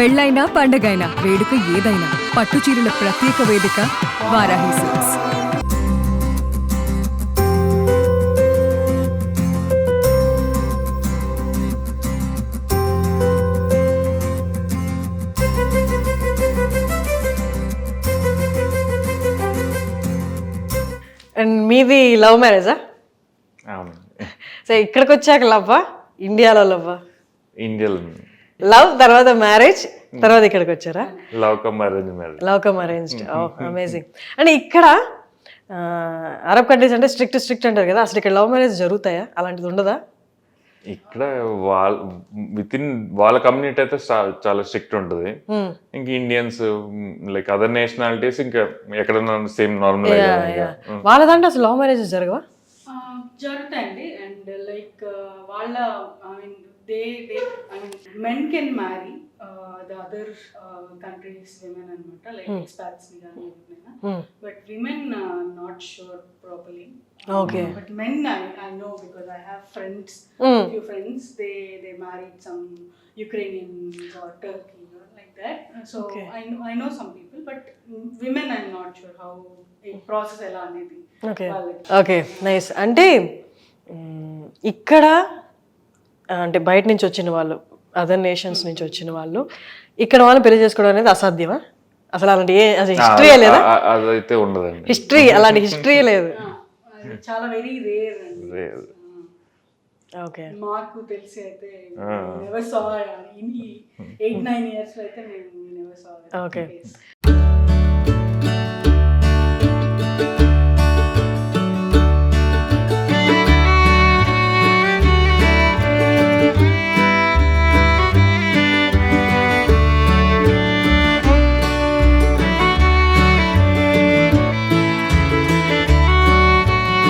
పెళ్ళైనా పండగైనా వేడుక ఏదైనా పట్టు చీరల ప్రత్యేక వేదిక వారాహి సిల్క్స్. అండ్ మీది లవ్ మ్యారేజా? అవును, సో ఇక్కడికి వచ్చాక లవ్వా, ఇండియాలో లవ్వా? ఇండియన్ లవ్ తర్వాత మ్యారేజ్ తర్వాత ఇక్కడికి వచ్చారా? Love come arrange marriage. Love come arranged. Amazing. అంటే ఇక్కడ అరబ్ కంట్రీస్ అంటే స్ట్రిక్ట్ అంటారు కదా, అసలు ఇక్కడ లవ్ మ్యారేజ్ జరుగుతాయా? అలాంటిది ఉండదా? ఇక్కడ విత్ ఇన్ వాళ్ళ కమ్యూనిటీ అయితే చాలా స్ట్రిక్ట్ ఉంటుంది. ఇంకా ఇండియన్స్ లైక్ అదర్ నేషనాలిటీస్ ఇంకా ఎక్కడన్నా సేమ్ నార్మల్. వాళ్ళదంటే అసలు లవ్ మ్యారేజెస్ జరగవా? జరుగుతాయండి. అండ్ లైక్ వాళ్ళ I mean they I mean men can marry the other countries women అనమాట, లైక్ ఎక్స్పాట్స్ ని కానీ ఎవరినైనా. But women not sure properly. Okay. But men I know because I have friends, few friends, they married some Ukrainians or Turkey or like that. So Okay. I know some people, but women I'm not sure how in process ela anedi. Okay okay nice. అంటే ఇక్కడ అంటే బయట నుంచి వచ్చిన వాళ్ళు, other nations నుంచి వచ్చిన వాళ్ళు ఇక్కడ వాళ్ళు పెళ్లి చేసుకోవడం అనేది అసాధ్యమా? అసలు అలాంటి అసలు హిస్టరీయే లేదా? అదైతే ఉండదండి. హిస్టరీ అలాంటి హిస్టరీయే లేదు. చాలా వెరీ రేర్ అండి. ఓకే. మాకు తెలిసి అయితే నెవర్ సా ఇన్ 8-9 years లో అయితే మేము నెవర్ సా. ఓకే.